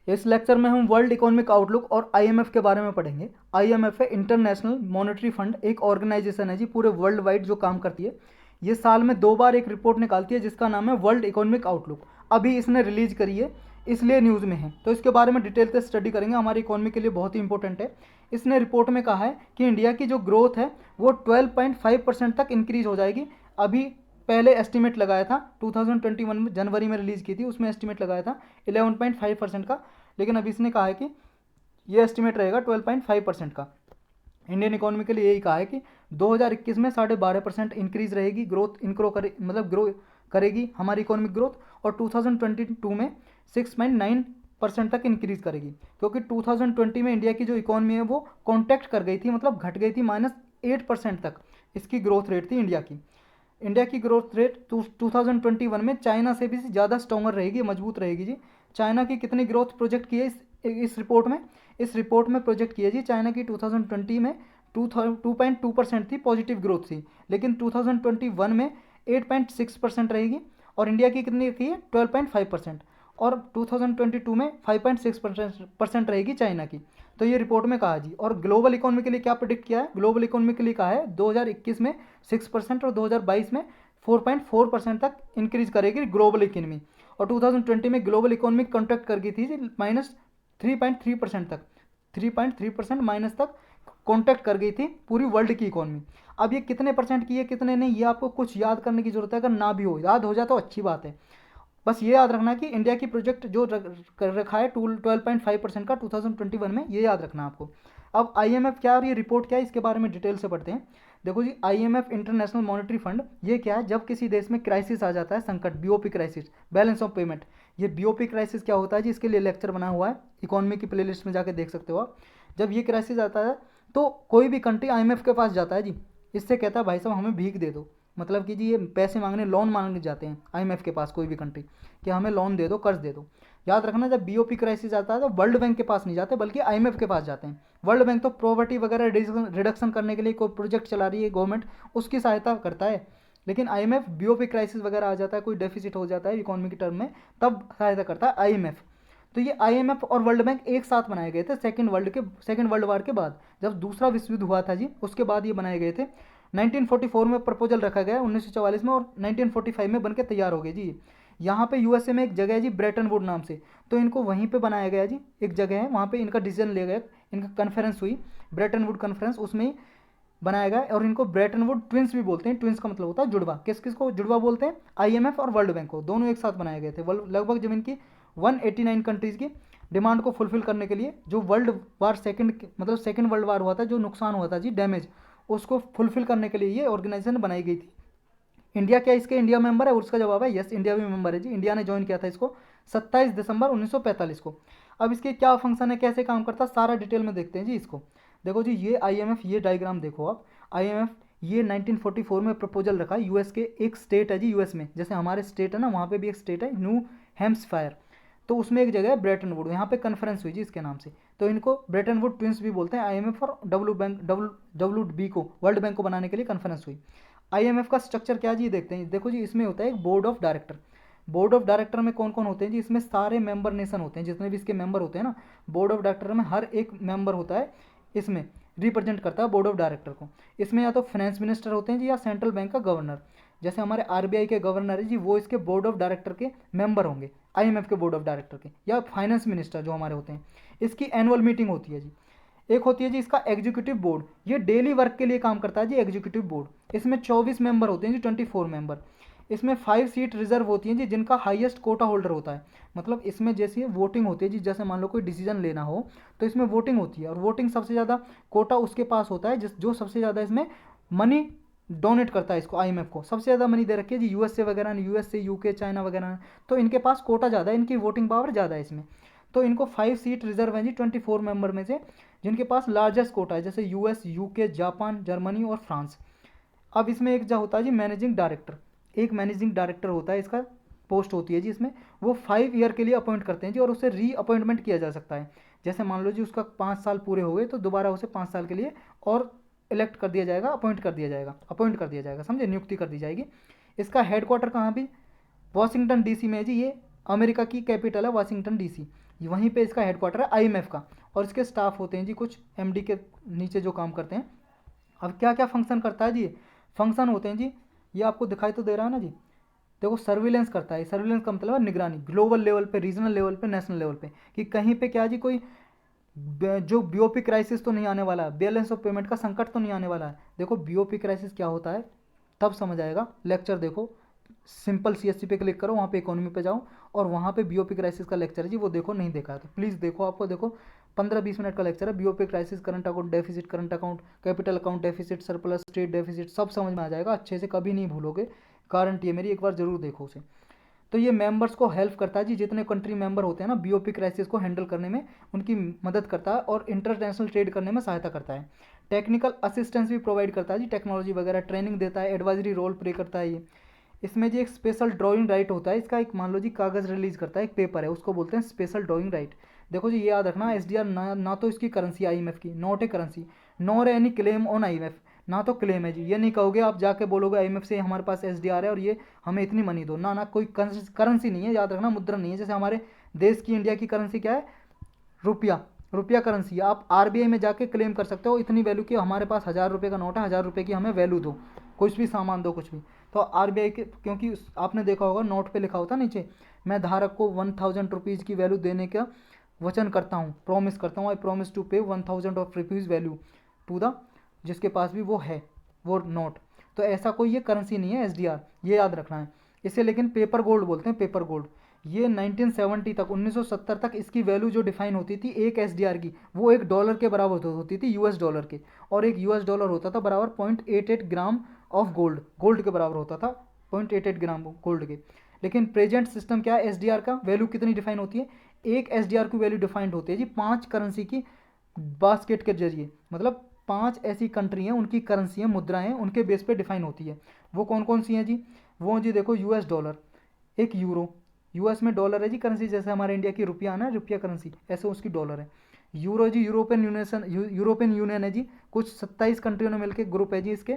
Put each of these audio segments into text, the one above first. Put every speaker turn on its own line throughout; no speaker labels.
इस लेक्चर में हम वर्ल्ड इकोनॉमिक आउटलुक और आईएमएफ के बारे में पढ़ेंगे। आईएमएफ है इंटरनेशनल मॉनेटरी फंड, एक ऑर्गेनाइजेशन है जी पूरे वर्ल्ड वाइड जो काम करती है। ये साल में 2 बार एक रिपोर्ट निकालती है जिसका नाम है वर्ल्ड इकोनॉमिक आउटलुक। अभी इसने रिलीज करी है, इसलिए न्यूज़ में है, तो इसके बारे में डिटेल से स्टडी करेंगे। हमारी इकोनॉमी के लिए बहुत ही इंपॉर्टेंट है। इसने रिपोर्ट में कहा है कि इंडिया की जो ग्रोथ है वो 12.5% तक इंक्रीज हो जाएगी। अभी पहले एस्टिमेट लगाया था 2021 में, जनवरी में रिलीज़ की थी, उसमें एस्टिमेट लगाया था 11.5% का, लेकिन अभी इसने कहा है कि ये एस्टिमेट रहेगा 12.5% का। इंडियन इकोनॉमी के लिए यही कहा है कि 2021 में 12.5% इंक्रीज रहेगी, ग्रोथ ग्रो करेगी हमारी इकोनॉमिक ग्रोथ, और 2022 में 6.9% तक इंक्रीज करेगी। क्योंकि 2020 में इंडिया की जो इकोनॉमी है वो कॉन्टैक्ट कर गई थी, मतलब घट गई थी, -8% तक इसकी ग्रोथ रेट थी इंडिया की। इंडिया की ग्रोथ रेट 2021 में चाइना से भी ज़्यादा स्ट्रॉन्गर रहेगी, मजबूत रहेगी जी। चाइना की कितनी ग्रोथ प्रोजेक्ट की है इस रिपोर्ट में? इस रिपोर्ट में प्रोजेक्ट किया जी चाइना की 2020 में 2.2% थी, पॉजिटिव ग्रोथ थी, लेकिन 2021 में 8.6% रहेगी। और इंडिया की कितनी थी? 12.5%। और 2022 में 5.6% रहेगी चाइना की। तो ये रिपोर्ट में कहा जी। और ग्लोबल इकोनॉमी के लिए क्या प्रेडिक्ट किया है? ग्लोबल इकोनॉमी के लिए कहा है 2021 में 6% और 2022 में 4.4% तक इंक्रीज करेगी ग्लोबल इकोनॉमी। और 2020 में ग्लोबल इकोनॉमी कॉन्ट्रैक्ट कर गई थी -3.3% तक, 3.3% माइनस तक कॉन्ट्रैक्ट कर गई थी पूरी वर्ल्ड की इकोनॉमी। अब ये कितने परसेंट की है कितने नहीं, ये आपको कुछ याद करने की जरूरत है। अगर ना भी हो, याद हो जाए तो अच्छी बात है। बस ये याद रखना कि इंडिया की प्रोजेक्ट जो कर रखा है 12.5% का 2021 में, ये याद रखना आपको। अब आईएमएफ क्या है और ये रिपोर्ट क्या है, इसके बारे में डिटेल से पढ़ते हैं। देखो जी, आईएमएफ इंटरनेशनल मॉनेटरी फंड ये क्या है? जब किसी देश में क्राइसिस आ जाता है, संकट, BOP crisis, balance of payment. ये बीओपी क्राइसिस क्या होता है जी, इसके लिए लेक्चर बना हुआ है, इकोनॉमी की प्लेलिस्ट में जाके देख सकते हो आप। जब ये क्राइसिस आता है तो कोई भी कंट्री आईएमएफ के पास जाता है जी, इससे कहता है भाई साहब हमें भीख दे दो, मतलब कि जी ये पैसे मांगने, लोन मांगने जाते हैं आईएमएफ के पास कोई भी कंट्री, कि हमें लोन दे दो, कर्ज दे दो। याद रखना, जब बीओपी क्राइसिस आता है तो वर्ल्ड बैंक के पास नहीं जाते बल्कि आईएमएफ के पास जाते हैं। वर्ल्ड बैंक तो प्रॉवर्टी वगैरह रिडक्शन करने के लिए कोई प्रोजेक्ट चला रही है गवर्नमेंट, उसकी सहायता करता है। लेकिन आईएमएफ बीओपी क्राइसिस वगैरह आ जाता है, कोई डेफिसिट हो जाता है इकोनॉमी की टर्म में, तब सहायता करता है आईएमएफ। तो ये आईएमएफ और वर्ल्ड बैंक एक साथ बनाए गए थे सेकेंड वर्ल्ड वार के बाद, जब दूसरा विश्व युद्ध हुआ था जी, उसके बाद ये बनाए गए थे। 1944 में प्रपोजल रखा गया, 1944 में, और 1945 में बनके तैयार हो गए जी। यहाँ पे यूएसए में एक जगह है जी ब्रेटन वुड नाम से, तो इनको वहीं पे बनाया गया जी, एक जगह है वहाँ पे इनका डिसीजन लिया गया, इनका कन्फ्रेंस हुई, ब्रेटन वुड कन्फ्रेंस, उसमें ही बनाया गया। और इनको ब्रेटन वुड ट्विंस भी बोलते हैं। ट्विंस का मतलब होता है जुड़वा। किस किस को जुड़वा बोलते हैं? आईएमएफ और वर्ल्ड बैंक को, दोनों एक साथ बनाए गए थे। लगभग जब इनकी 189 कंट्रीज़ की डिमांड को फुलफिल करने के लिए, जो world war second world war हुआ था, जो नुकसान हुआ था जी, डैमेज, उसको फुलफिल करने के लिए ये ऑर्गेनाइजेशन बनाई गई थी। इंडिया क्या इसके इंडिया मेंबर है? और उसका जवाब है यस, इंडिया भी मेंबर है जी। इंडिया ने ज्वाइन किया था इसको 27 दिसंबर 1945 को। अब इसके क्या फंक्शन है, कैसे काम करता है, सारा डिटेल में देखते हैं जी इसको। देखो जी, ये आईएमएफ, ये डायग्राम देखो आप। आईएमएफ ये 1944 में प्रपोजल रखा, यूएस के एक स्टेट है जी, यूएस में, जैसे हमारे स्टेट है ना, वहाँ पे भी एक स्टेट है न्यू हैम्पशायर, तो उसमें एक जगह है ब्रेटन वुड, यहाँ पे कन्फ्रेंस हुई जी इसके नाम से। तो इनको ब्रेटन वुड ट्विंस भी बोलते हैं। आईएमएफ और डब्ल्यू को, वर्ल्ड बैंक को बनाने के लिए कन्फ्रेंस हुई। आईएमएफ का स्ट्रक्चर क्या जी, देखते हैं। देखो जी, इसमें होता है एक board of director. Board of director में कौन कौन होते हैं जी? इसमें सारे मेंबर नेशन होते हैं, जितने भी इसके मेंबर होते हैं ना, बोर्ड ऑफ डायरेक्टर में हर एक मेंबर होता है, इसमें रिप्रेजेंट करता है बोर्ड ऑफ डायरेक्टर को। इसमें या तो फाइनेंस मिनिस्टर होते हैं जी, या सेंट्रल बैंक का गवर्नर, जैसे हमारे आरबीआई के गवर्नर है जी, वो इसके बोर्ड ऑफ डायरेक्टर के मेंबर होंगे, आईएमएफ के बोर्ड ऑफ डायरेक्टर के, या फाइनेंस मिनिस्टर जो हमारे होते हैं। इसकी एनुअल मीटिंग होती है जी। एक होती है जी इसका एग्जीक्यूटिव बोर्ड, ये डेली वर्क के लिए काम करता है जी, एग्जीक्यूटिव बोर्ड। इसमें 24 मेंबर होते हैं जी, 24 मेंबर। इसमें 5 सीट रिजर्व होती हैं जी, जिनका हाईएस्ट कोटा होल्डर होता है। मतलब इसमें जैसे वोटिंग होती है जी, जैसे मान लो कोई डिसीजन लेना हो तो इसमें वोटिंग होती है, और वोटिंग सबसे ज़्यादा कोटा उसके पास होता है जो सबसे ज़्यादा इसमें मनी डोनेट करता है इसको, आईएमएफ को सबसे ज़्यादा मनी दे रखी है जी, यूएसए वगैरह ने, यूएसए, यूके, चाइना वगैरह ने, तो इनके पास कोटा ज़्यादा है, इनकी वोटिंग पावर ज़्यादा है इसमें। तो इनको 5 सीट रिजर्व है जी 24 मेंबर में से, जिनके पास लार्जेस्ट कोटा है, जैसे यूएस, यूके, जापान, जर्मनी और फ्रांस। अब इसमें एक जो होता है जी मैनेजिंग डायरेक्टर, एक मैनेजिंग डायरेक्टर होता है, इसका पोस्ट होती है जी इसमें, वो 5 ईयर के लिए अपॉइंट करते हैं जी, और उससे री अपॉइंटमेंट किया जा सकता है। जैसे मान लो जी उसका 5 साल पूरे हो गए तो दोबारा उसे 5 साल के लिए और इलेक्ट कर दिया जाएगा, अपॉइंट कर दिया जाएगा, समझे, नियुक्ति कर दी जाएगी। इसका हेडक्वार्टर कहाँ भी? वॉशिंगटन डीसी में है जी। ये अमेरिका की कैपिटल है वाशिंगटन डीसी, वहीं पे इसका हेडक्वार्टर है आईएमएफ का, और इसके स्टाफ होते हैं जी कुछ एमडी के नीचे जो काम करते हैं। अब क्या क्या फंक्शन करता है जी, फंक्शन होते हैं जी, ये आपको दिखाई तो दे रहा है ना जी, देखो सर्विलेंस करता है, सर्विलेंस का मतलब है निगरानी, ग्लोबल लेवल पे, रीजनल लेवल पे, नेशनल लेवल पे, कि कहीं पे क्या जी कोई जो बीओपी क्राइसिस तो नहीं आने वाला है, बैलेंस ऑफ पेमेंट का संकट तो नहीं आने वाला है। देखो बीओपी क्राइसिस क्या होता है तब समझ आएगा, लेक्चर देखो, सिंपल सीएससी पे क्लिक करो, वहाँ पे इकोनॉमी पे जाओ, और वहाँ पे बीओपी क्राइसिस का लेक्चर है जी, वो देखो, नहीं देखा है तो प्लीज़ देखो, आपको देखो 15-20 मिनट का लेक्चर है, BOP crisis, current account deficit, current account, capital account deficit, surplus, trade deficit, सब समझ में आ जाएगा अच्छे से, कभी नहीं भूलोगे, गारंटी है मेरी, एक बार जरूर देखो उसे। तो ये मेंबर्स को हेल्प करता है जी, जितने कंट्री मेंबर होते हैं ना, बीओपी क्राइसिस को हैंडल करने में उनकी मदद करता है, और इंटरनेशनल ट्रेड करने में सहायता करता है। टेक्निकल असिस्टेंस भी प्रोवाइड करता है जी, टेक्नोलॉजी वगैरह, ट्रेनिंग देता है, एडवाइजरी रोल प्ले करता है ये। इसमें जी एक स्पेशल ड्राइंग राइट होता है इसका, एक मान लो जी कागज़ रिलीज करता है, एक पेपर है, उसको बोलते हैं स्पेशल ड्राइंग राइट। देखो जी ये याद रखना, एसडीआर ना तो इसकी करेंसी आईएमएफ की, not a currency, nor any claim on IMF, ना तो क्लेम है जी, ये नहीं कहोगे आप जाके बोलोगे आईएमएफ से हमारे पास एसडीआर है और ये हमें इतनी मनी दो, ना ना, कोई करेंसी नहीं है, याद रखना, मुद्रा नहीं है। जैसे हमारे देश की, इंडिया की करेंसी क्या है, रुपया, रुपया करेंसी है, आप आरबीआई में जाके क्लेम कर सकते हो इतनी वैल्यू की हमारे पास 1000 रुपये का नोट है, 1000 रुपये की हमें वैल्यू दो, कुछ भी सामान दो, कुछ भी। तो आरबीआई के, क्योंकि आपने देखा होगा नोट पे लिखा होता नीचे, मैं धारक को 1000 रुपीज़ की वैल्यू देने का वचन करता हूँ, प्रॉमिस करता हूँ, आई प्रॉमिस टू पे 1000 रुपीज़ वैल्यू टू द, जिसके पास भी वो है वो नोट। तो ऐसा कोई ये करेंसी नहीं है एसडीआर, ये याद रखना है इसे। लेकिन पेपर गोल्ड बोलते हैं, पेपर गोल्ड। ये 1970 तक, 1970 तक इसकी वैल्यू जो डिफाइन होती थी एक एसडीआर की, वो $1 के बराबर होती थी, यूएस डॉलर के, और एक यूएस डॉलर होता था बराबर 0.88 ग्राम ऑफ गोल्ड, गोल्ड के बराबर होता था 0.88 ग्राम गोल्ड के। लेकिन प्रेजेंट सिस्टम क्या है, एसडीआर का वैल्यू कितनी डिफाइन होती है, एक एसडीआर की वैल्यू डिफाइंड होती है जी 5 करेंसी की बास्केट के जरिए, मतलब 5 ऐसी कंट्री हैं, उनकी करेंसी हैं, मुद्राएं हैं, उनके बेस पे डिफाइन होती है। वो कौन कौन सी हैं जी, वो जी देखो, यूएस डॉलर, एक यूरो, यूएस में डॉलर है जी करेंसी, जैसे हमारे इंडिया की रुपया ना, रुपया करेंसी, ऐसे उसकी डॉलर है। यूरो जी यूरोपियन यूनियन है जी, कुछ 27 कंट्रियों ने मिलकर ग्रुप है जी, इसके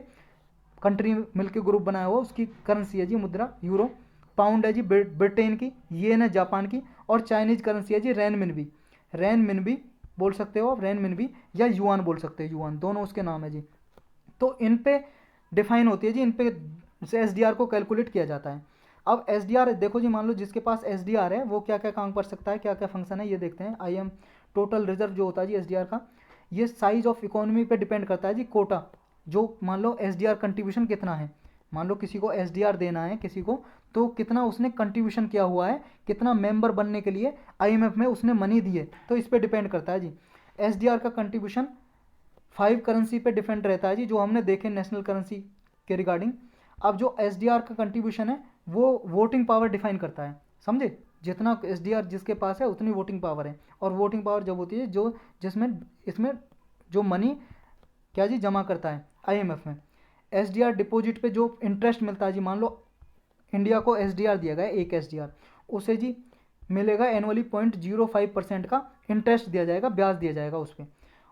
कंट्री मिलकर ग्रुप बनाया हुआ, उसकी करेंसी है जी मुद्रा यूरो। पाउंड है जी ब्रिटेन की, येन है जापान की, और चाइनीज करेंसी है जी रेनमिनबी, रेनमिनबी बोल सकते हो आप, रेनमिनबी, या युआन बोल सकते हो, युआन, दोनों उसके नाम है जी। तो इन पे डिफाइन होती है जी, इन पे से एसडीआर को कैलकुलेट किया जाता है। अब एसडीआर देखो जी, मान लो जिसके पास एसडीआर है वो क्या क्या काम कर सकता है, क्या क्या फंक्शन है, ये देखते हैं। आई एम टोटल रिजर्व जो होता है जी एसडीआर का, ये साइज ऑफ इकोनॉमी पे डिपेंड करता है जी, कोटा, जो मान लो एसडीआर कंट्रीब्यूशन कितना है, मान लो किसी को एसडीआर देना है किसी को, तो कितना उसने कंट्रीब्यूशन किया हुआ है, कितना मेंबर बनने के लिए आईएमएफ में उसने मनी दी है, तो इस पर डिपेंड करता है जी। एसडीआर का कंट्रीब्यूशन 5 करेंसी पे डिपेंड रहता है जी, जो हमने देखे नेशनल करेंसी के रिगार्डिंग। अब जो एसडीआर का कंट्रीब्यूशन है वो वोटिंग पावर डिफाइन करता है, समझे, जितना एसडीआर जिसके पास है उतनी वोटिंग पावर है। और वोटिंग पावर जब होती है जो जिसमें इसमें जो मनी क्या जी जमा करता है आईएमएफ में। एसडीआर डिपॉजिट पे जो इंटरेस्ट मिलता है जी, मान लो इंडिया को एसडीआर दिया गया एक एसडीआर, उसे जी मिलेगा एनुअली 0.05% का इंटरेस्ट दिया जाएगा, ब्याज दिया जाएगा उस पर।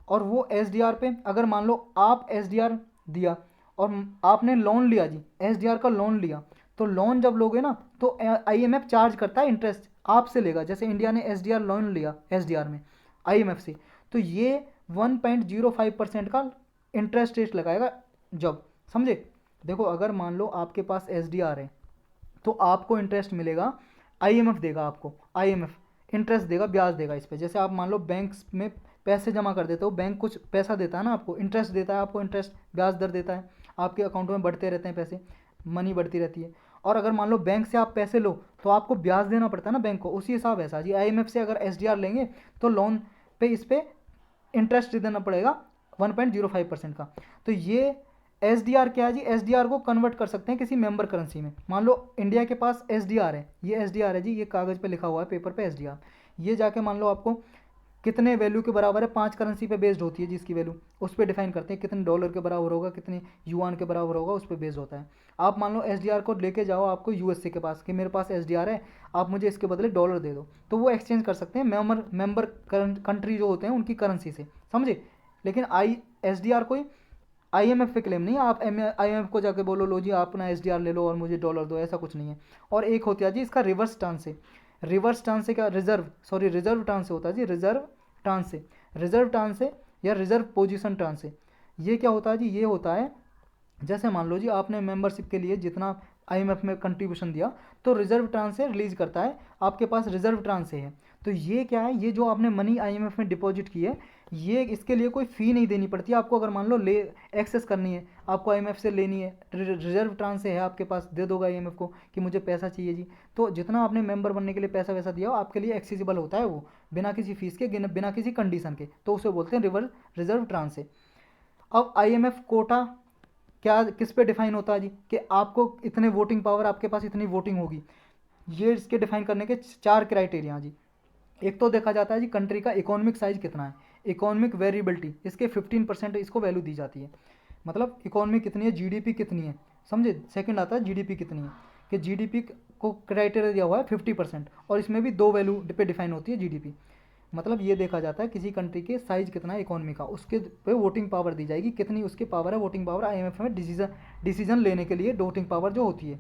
और वो एसडीआर पे अगर मान लो आप एसडीआर दिया और आपने लोन लिया जी, एसडीआर का लोन लिया, तो लोन जब लोगे ना तो आईएमएफ चार्ज करता है इंटरेस्ट, आपसे लेगा। जैसे इंडिया ने एसडीआर लोन लिया एसडीआर में आईएमएफ से, तो ये 1.05% का इंटरेस्ट रेट लगाएगा जब, समझे। देखो अगर मान लो आपके पास एसडीआर है तो आपको इंटरेस्ट मिलेगा, आईएमएफ देगा आपको, आईएमएफ इंटरेस्ट देगा, ब्याज देगा इस पे। जैसे आप मान लो बैंक में पैसे जमा कर देते हो, बैंक कुछ पैसा देता है ना आपको, इंटरेस्ट देता है आपको, इंटरेस्ट ब्याज दर देता है, आपके अकाउंट में बढ़ते रहते हैं पैसे, मनी बढ़ती रहती है। और अगर मान लो बैंक से आप पैसे लो तो आपको ब्याज देना पड़ता है ना बैंक को, उसी हिसाब ऐसा जी आईएमएफ से अगर एसडीआर लेंगे तो लोन पे इस पे इंटरेस्ट देना पड़ेगा 1.05% का। तो ये एसडीआर क्या है जी, एसडीआर को कन्वर्ट कर सकते हैं किसी मेंबर करेंसी में। मान लो इंडिया के पास एसडीआर है, ये एसडीआर है जी, ये कागज़ पे लिखा हुआ है पेपर पे एसडीआर, ये जाके मान लो आपको कितने वैल्यू के बराबर है, 5 करेंसी पे बेस्ड होती है जिसकी वैल्यू, उस पर डिफाइन करते हैं कितने डॉलर के बराबर होगा, कितने युआन के बराबर होगा, उस पर बेस्ड होता है। आप मान लो एसडीआर को लेके जाओ आपको यूएसए के पास कि मेरे पास एसडीआर है, आप मुझे इसके बदले डॉलर दे दो, तो वो एक्सचेंज कर सकते हैं मेंबर कंट्री जो होते हैं उनकी करेंसी से, समझे। लेकिन एसडीआर कोई आईएमएफ पे क्लेम नहीं है, आप आईएमएफ को जाके बोलो लो जी आप अपना एसडीआर ले लो और मुझे डॉलर दो, ऐसा कुछ नहीं है। और एक होती है जी इसका रिवर्स चांस है, रिवर्स टर्न से क्या, रिजर्व टर्न से होता है जी, रिजर्व टर्न से या रिजर्व पोजीशन टर्न से। ये क्या होता है जी, ये होता है जैसे मान लो जी आपने मेंबरशिप के लिए जितना आईएमएफ में कंट्रीब्यूशन दिया तो रिजर्व ट्रांस से रिलीज करता है, आपके पास रिजर्व ट्रांस से है। तो ये क्या है, ये जो आपने मनी आईएमएफ में डिपॉजिट की है, ये इसके लिए कोई फ़ी नहीं देनी पड़ती है आपको। अगर मान लो ले एक्सेस करनी है आपको आईएमएफ से लेनी है, रिजर्व ट्रांस से है आपके पास, दे दोगे आईएमएफ को कि मुझे पैसा चाहिए जी, तो जितना आपने मेंबर बनने के लिए पैसा वैसा दिया हो आपके लिए एक्सेसिबल होता है वो, बिना किसी फीस के, बिना किसी कंडीशन के, तो उसे बोलते हैं रिजर्व ट्रांस से। अब आईएमएफ कोटा क्या किस पे डिफाइन होता है जी, कि आपको इतने वोटिंग पावर, आपके पास इतनी वोटिंग होगी। ये इसके डिफाइन करने के 4 क्राइटेरिया जी। एक तो देखा जाता है जी कंट्री का इकोनॉमिक साइज कितना है, इकोनॉमिक वेरिएबिलिटी, इसके 15% इसको वैल्यू दी जाती है, मतलब इकोनॉमी कितनी है, जीडीपी कितनी है, समझे। सेकंड आता है जीडीपी कितनी है, कि जीडीपी को क्राइटेरिया दिया हुआ है 50%, और इसमें भी 2 वैल्यू पे डिफाइन होती है जीडीपी। मतलब ये देखा जाता है किसी कंट्री के साइज कितना है इकोनॉमी का, उसके पे वोटिंग पावर दी जाएगी, कितनी उसकी पावर है, वोटिंग पावर आईएमएफ में डिसीजन लेने के लिए वोटिंग पावर जो होती है।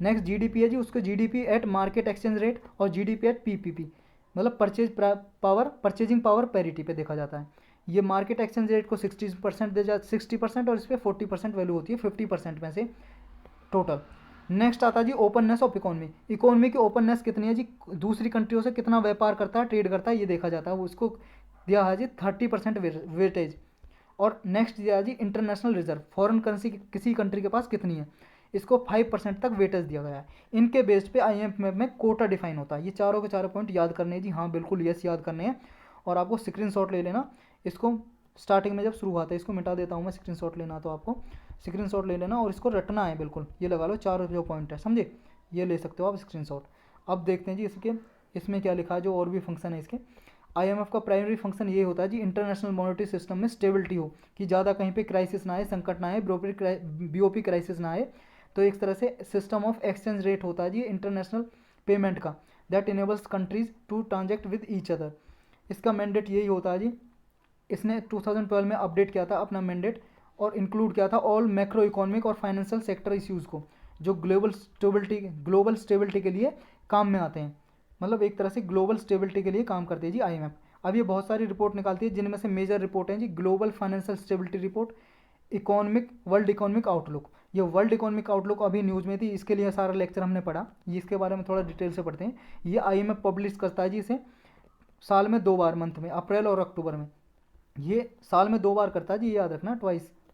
नेक्स्ट जीडीपी है जी, उसको GDP at market exchange rate और जीडीपी एट पीपीपी, मतलब परचेजिंग पावर पैरिटी पे देखा जाता है। ये मार्केट एक्सचेंज रेट को 60% 60%, और इस पर 40% वैल्यू होती है 50% में से टोटल। नेक्स्ट आता है जी ओपननेस ऑफ इकोनॉमी, इकोनॉमी की ओपननेस कितनी है जी, दूसरी कंट्रियों से कितना व्यापार करता है, ट्रेड करता है, ये देखा जाता है, वो उसको दिया है जी 30% वेटेज। और नेक्स्ट दिया है जी इंटरनेशनल रिजर्व, फॉरेन करेंसी किसी कंट्री के पास कितनी है, इसको 5% तक वेटेज दिया गया है। इनके बेस्ड पे आईएमएफ में कोटा डिफाइन होता है। ये चारों के चारों पॉइंट याद करने हैं जी, हाँ बिल्कुल यस याद करने हैं, और आपको स्क्रीनशॉट ले लेना इसको, स्टार्टिंग में जब शुरू हुआ था, इसको मिटा देता हूँ मैं, स्क्रीनशॉट लेना तो आपको स्क्रीनशॉट ले लेना और इसको रटना है बिल्कुल, ये लगा लो 4 जो पॉइंट है, समझे, ये ले सकते हो आप स्क्रीनशॉट। अब देखते हैं जी इसमें क्या लिखा है, जो और भी फंक्शन है इसके। आईएमएफ का प्राइमरी फंक्शन ये होता है जी इंटरनेशनल मॉनेटरी सिस्टम में स्टेबिलिटी हो, कि ज़्यादा कहीं पे क्राइसिस ना आए, संकट ना आए, बीओपी क्राइसिस ना आए। तो एक तरह से सिस्टम ऑफ एक्सचेंज रेट होता है जी इंटरनेशनल पेमेंट का, that enables countries to transact with each other. इसका मैंडेट यही होता है जी, इसने 2012 में अपडेट किया था अपना मैंडेट, और इंक्लूड किया था ऑल मैक्रो इकोनॉमिक और फाइनेंशियल सेक्टर इश्यूज़ को, जो ग्लोबल स्टेबिलिटी के लिए काम में आते हैं। मतलब एक तरह से ग्लोबल स्टेबिलिटी के लिए काम करती है जी आईएमएफ। अब ये बहुत सारी रिपोर्ट निकालती है, जिनमें से मेजर रिपोर्ट हैं जी global financial stability report, world economic outlook. ये वर्ल्ड इकोनॉमिक आउटलुक अभी न्यूज़ में थी, इसके लिए सारा लेक्चर हमने पढ़ा, ये इसके बारे में थोड़ा डिटेल से पढ़ते हैं। ये आईएमएफ पब्लिश करता है जी इसे साल में 2 बार, मंथ में, अप्रैल और अक्टूबर में। ये साल में 2 बार करता है जी, ये याद रखना,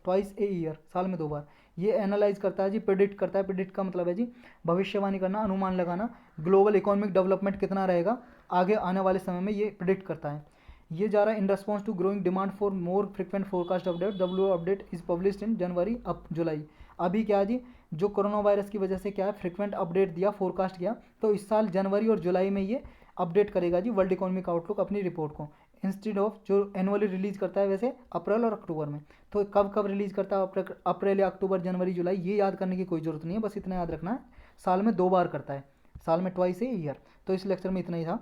ट्वाइस ए ईयर, साल में 2 बार। ये एनालाइज करता है जी, प्रिडिक्ट करता है, प्रिडिक्ट का मतलब है जी भविष्यवाणी करना, अनुमान लगाना, ग्लोबल इकोनॉमिक डेवलपमेंट कितना रहेगा आगे आने वाले समय में, ये प्रिडिक्ट करता है। ये जा रहा है in response to growing demand for more frequent forecast update, W update is published in January up July. अभी क्या जी, जो कोरोना वायरस की वजह से क्या है, फ्रिक्वेंट अपडेट दिया, फोरकास्ट किया, तो इस साल जनवरी और जुलाई में ये अपडेट करेगा जी वर्ल्ड इकोनॉमिक आउटलुक अपनी रिपोर्ट को, इंस्टेड ऑफ जो एनुअली रिलीज करता है वैसे अप्रैल और अक्टूबर में। तो कब कब रिलीज करता है, अप्रैल या अक्टूबर, जनवरी, जुलाई, ये याद करने की कोई ज़रूरत नहीं है, बस इतना याद रखना है साल में 2 बार करता है, साल में ट्वाइस ए ईयर। तो इस लेक्चर में इतना ही था।